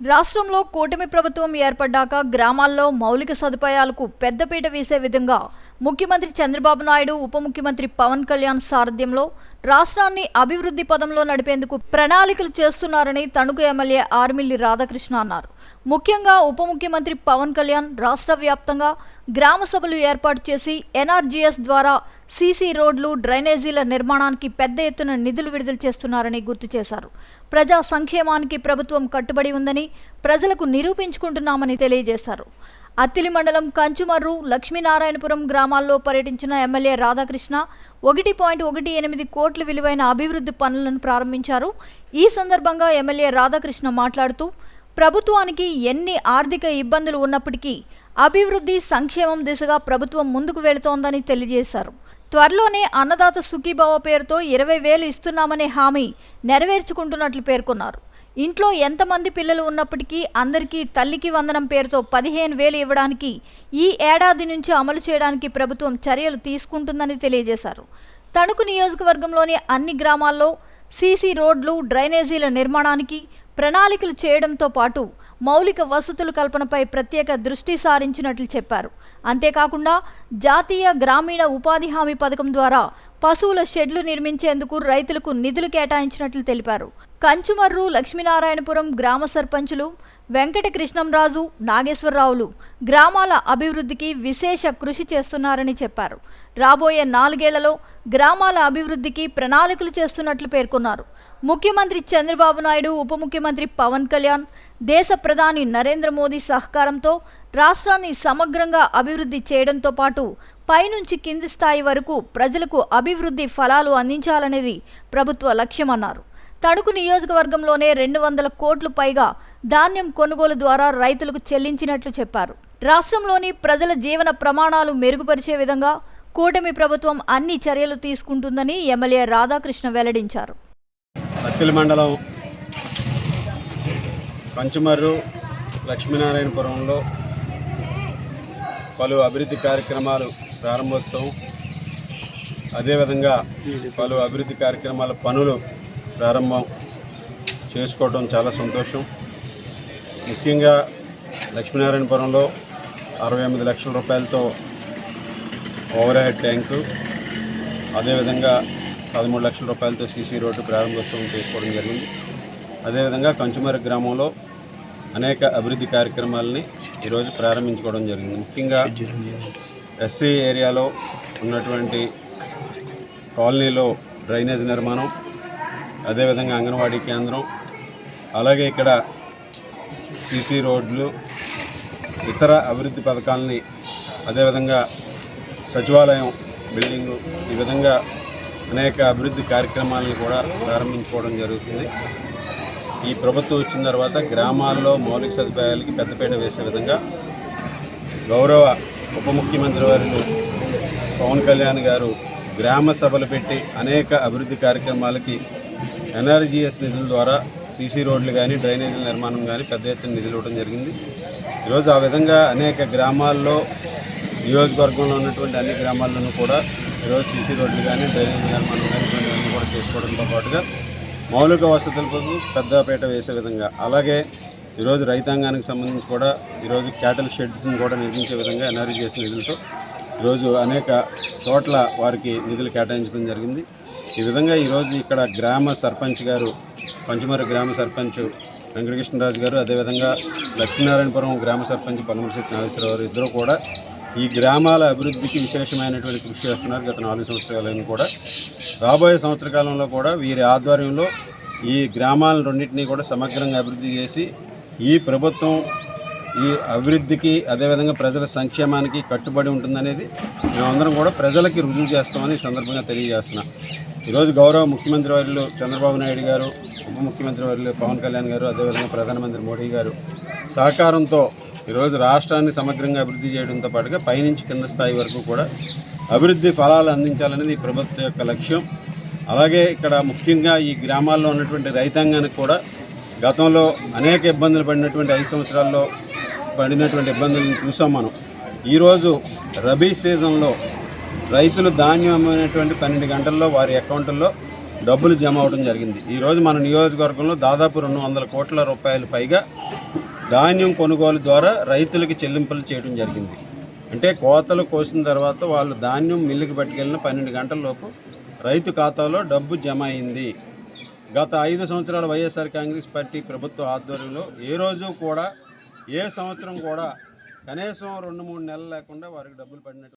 రాష్ట్రంలో కూటమి ప్రభుత్వం ఏర్పడ్డాక గ్రామాల్లో మౌలిక సదుపాయాలకు పెద్దపీట వేసే విధంగా ముఖ్యమంత్రి చంద్రబాబు నాయుడు, ఉప ముఖ్యమంత్రి పవన్ కళ్యాణ్ సారథ్యంలో రాష్ట్రాన్ని అభివృద్ధి పదంలో నడిపేందుకు ప్రణాళికలు చేస్తున్నారని తణుకు ఎమ్మెల్యే ఆర్మిల్లి రాధాకృష్ణ అన్నారు. ముఖ్యంగా ఉప ముఖ్యమంత్రి పవన్ కళ్యాణ్ రాష్ట్ర వ్యాప్తంగా గ్రామ సభలు ఏర్పాటు చేసి ఎన్ఆర్జీఎస్ ద్వారా సీసీ రోడ్లు, డ్రైనేజీల నిర్మాణానికి పెద్ద ఎత్తున నిధులు విడుదల చేస్తున్నారని గుర్తు చేశారు. ప్రజా సంక్షేమానికి ప్రభుత్వం కట్టుబడి ఉందని ప్రజలకు నిరూపించుకుంటున్నామని తెలియజేశారు. అత్తిలి మండలం కంచుమర్రు, లక్ష్మీనారాయణపురం గ్రామాల్లో పర్యటించిన ఎమ్మెల్యే రాధాకృష్ణ 1.18 కోట్ల విలువైన అభివృద్ధి పనులను ప్రారంభించారు. ఈ సందర్భంగా ఎమ్మెల్యే రాధాకృష్ణ మాట్లాడుతూ ప్రభుత్వానికి ఎన్ని ఆర్థిక ఇబ్బందులు ఉన్నప్పటికీ అభివృద్ధి, సంక్షేమం దిశగా ప్రభుత్వం ముందుకు వెళుతోందని తెలియజేశారు. త్వరలోనే అన్నదాత సుఖీభవ పేరుతో 20,000 ఇస్తున్నామనే హామీ నెరవేర్చుకుంటున్నట్లు పేర్కొన్నారు. ఇంట్లో ఎంతమంది పిల్లలు ఉన్నప్పటికీ అందరికీ తల్లికి వందనం పేరుతో 15,000 ఇవ్వడానికి ఈ ఏడాది నుంచి అమలు చేయడానికి ప్రభుత్వం చర్యలు తీసుకుంటుందని తెలియజేశారు. తణుకు నియోజకవర్గంలోని అన్ని గ్రామాల్లో సీసీ రోడ్లు, డ్రైనేజీల నిర్మాణానికి ప్రణాళికలు చేయడంతో పాటు మౌలిక వసతుల కల్పనపై ప్రత్యేక దృష్టి సారించినట్లు చెప్పారు. అంతేకాకుండా జాతీయ గ్రామీణ ఉపాధి హామీ పథకం ద్వారా పశువుల షెడ్లు నిర్మించేందుకు రైతులకు నిధులు కేటాయించినట్లు తెలిపారు. కంచుమర్రు, లక్ష్మీనారాయణపురం గ్రామ సర్పంచులు వెంకట కృష్ణంరాజు, నాగేశ్వరరావులు గ్రామాల అభివృద్ధికి విశేష కృషి చేస్తున్నారని చెప్పారు. రాబోయే 4 ఏళ్లలో గ్రామాల అభివృద్ధికి ప్రణాళికలు చేస్తున్నట్లు పేర్కొన్నారు. ముఖ్యమంత్రి చంద్రబాబు నాయుడు, ఉప ముఖ్యమంత్రి పవన్ కళ్యాణ్, దేశ ప్రధాని నరేంద్ర మోదీ సహకారంతో రాష్ట్రాన్ని సమగ్రంగా అభివృద్ధి చేయడంతో పాటు పైనుంచి కింది స్థాయి వరకు ప్రజలకు అభివృద్ధి ఫలాలు అందించాలనేది ప్రభుత్వ లక్ష్యమన్నారు. తణుకు నియోజకవర్గంలోనే 200 కోట్లు పైగా ధాన్యం కొనుగోలు ద్వారా రైతులకు చెల్లించినట్లు చెప్పారు. రాష్ట్రంలోని ప్రజల జీవన ప్రమాణాలు మెరుగుపరిచే విధంగా కూటమి ప్రభుత్వం అన్ని చర్యలు తీసుకుంటుందని ఎమ్మెల్యే రాధాకృష్ణ వెల్లడించారు. అత్తిలి మండలం కంచుమర్రు, లక్ష్మీనారాయణపురంలో పలు అభివృద్ధి కార్యక్రమాలు ప్రారంభోత్సవం, అదేవిధంగా పలు అభివృద్ధి కార్యక్రమాల పనులు ప్రారంభం చేసుకోవడం చాలా సంతోషం. ముఖ్యంగా లక్ష్మీనారాయణపురంలో 68 లక్షల రూపాయలతో ఓవర్ హెడ్ ట్యాంకు, అదేవిధంగా 13 లక్షల రూపాయలతో సీసీ రోడ్డు ప్రారంభోత్సవం చేసుకోవడం జరిగింది. అదేవిధంగా కంచుమర్రు గ్రామంలో అనేక అభివృద్ధి కార్యక్రమాలని ఈరోజు ప్రారంభించుకోవడం జరిగింది. ముఖ్యంగా ఎస్సీ ఏరియాలో ఉన్నటువంటి కాలనీలో డ్రైనేజ్ నిర్మాణం, అదేవిధంగా అంగన్వాడీ కేంద్రం, అలాగే ఇక్కడ సీసీ రోడ్లు, ఇతర అభివృద్ధి పథకాలని, అదేవిధంగా సచివాలయం బిల్డింగు, ఈ విధంగా అనేక అభివృద్ధి కార్యక్రమాలను కూడా ప్రారంభించుకోవడం జరుగుతుంది. ఈ ప్రభుత్వం వచ్చిన తర్వాత గ్రామాల్లో మౌలిక సదుపాయాలకి పెద్దపీట వేసే విధంగా గౌరవ ఉప ముఖ్యమంత్రి వర్యులు పవన్ కళ్యాణ్ గారు గ్రామ సభలు పెట్టి అనేక అభివృద్ధి కార్యక్రమాలకి ఎన్ఆర్జీఎస్ నిధుల ద్వారా సీసీ రోడ్లు కానీ, డ్రైనేజీల నిర్మాణం కానీ పెద్ద ఎత్తున నిధులు ఇవ్వడం జరిగింది. ఈరోజు ఆ విధంగా అనేక గ్రామాల్లో, నియోజకవర్గంలో ఉన్నటువంటి అన్ని గ్రామాల్లోనూ కూడా ఈరోజు సీసీ రోడ్లు కానీ, డ్రైనేజీ నిర్మాణం కానీ ఇవన్నీ కూడా చేసుకోవడంతో పాటుగా మౌలిక వసతులకు పెద్దపీట వేసే విధంగా, అలాగే ఈరోజు రైతాంగానికి సంబంధించి కూడా ఈరోజు క్యాటల్ షెడ్స్ని కూడా నిర్మించే విధంగా ఎన్ఆర్జీఎస్ నిధులతో ఈరోజు అనేక చోట్ల వారికి నిధులు కేటాయించడం జరిగింది. ఈ విధంగా ఈరోజు ఇక్కడ గ్రామ సర్పంచ్ గారు, పంచమర్రు గ్రామ సర్పంచ్ వెంకటకృష్ణరాజు గారు, అదేవిధంగా లక్ష్మీనారాయణపురం గ్రామ సర్పంచ్ పనమరశెట్టి నాగేశ్వరరావు గారు ఇద్దరు కూడా ఈ గ్రామాల అభివృద్ధికి విశేషమైనటువంటి కృషి చేస్తున్నారు. గత 4 సంవత్సరాలను కూడా రాబోయే సంవత్సర కాలంలో కూడా వీరి ఆధ్వర్యంలో ఈ గ్రామాల రెండింటినీ కూడా సమగ్రంగా అభివృద్ధి చేసి ఈ ప్రభుత్వం ఈ అభివృద్ధికి, అదేవిధంగా ప్రజల సంక్షేమానికి కట్టుబడి ఉంటుందనేది మేమందరం కూడా ప్రజలకి రుజువు చేస్తామని ఈ సందర్భంగా తెలియజేస్తున్నాం. ఈరోజు గౌరవ ముఖ్యమంత్రి వర్యులు చంద్రబాబు నాయుడు గారు, ఉప ముఖ్యమంత్రి వర్యులు పవన్ కళ్యాణ్ గారు, అదేవిధంగా ప్రధానమంత్రి మోడీ గారు సహకారంతో ఈరోజు రాష్ట్రాన్ని సమగ్రంగా అభివృద్ధి చేయడంతో పాటుగా పైనుంచి కింద స్థాయి వరకు కూడా అభివృద్ధి ఫలాలు అందించాలనేది ఈ ప్రభుత్వం యొక్క లక్ష్యం. అలాగే ఇక్కడ ముఖ్యంగా ఈ గ్రామాల్లో ఉన్నటువంటి రైతాంగానికి కూడా గతంలో అనేక ఇబ్బందులు పడినటువంటి 5 సంవత్సరాల్లో పడినటువంటి ఇబ్బందులను చూసాం మనం. ఈరోజు రబీ సీజన్లో రైతులు ధాన్యం అమ్మినటువంటి 12 గంటల్లో వారి అకౌంట్లో డబ్బులు జమ అవడం జరిగింది. ఈరోజు మన నియోజకవర్గంలో దాదాపు 200 కోట్ల రూపాయలు పైగా ధాన్యం కొనుగోలు ద్వారా రైతులకి చెల్లింపులు చేయడం జరిగింది. అంటే కోతలు కోసిన తర్వాత వాళ్ళు ధాన్యం మిల్లుకి పట్టుకెళ్ళిన 12 గంటల లోపు రైతు ఖాతాలో డబ్బు జమ అయింది. గత 5 సంవత్సరాల వైఎస్ఆర్ కాంగ్రెస్ పార్టీ ప్రభుత్వ ఆధ్వర్యంలో ఏ రోజు కూడా ఏ సంవత్సరం కూడా కనీసం 2-3 నెలలు లేకుండా వారికి డబ్బులు పడినట్టు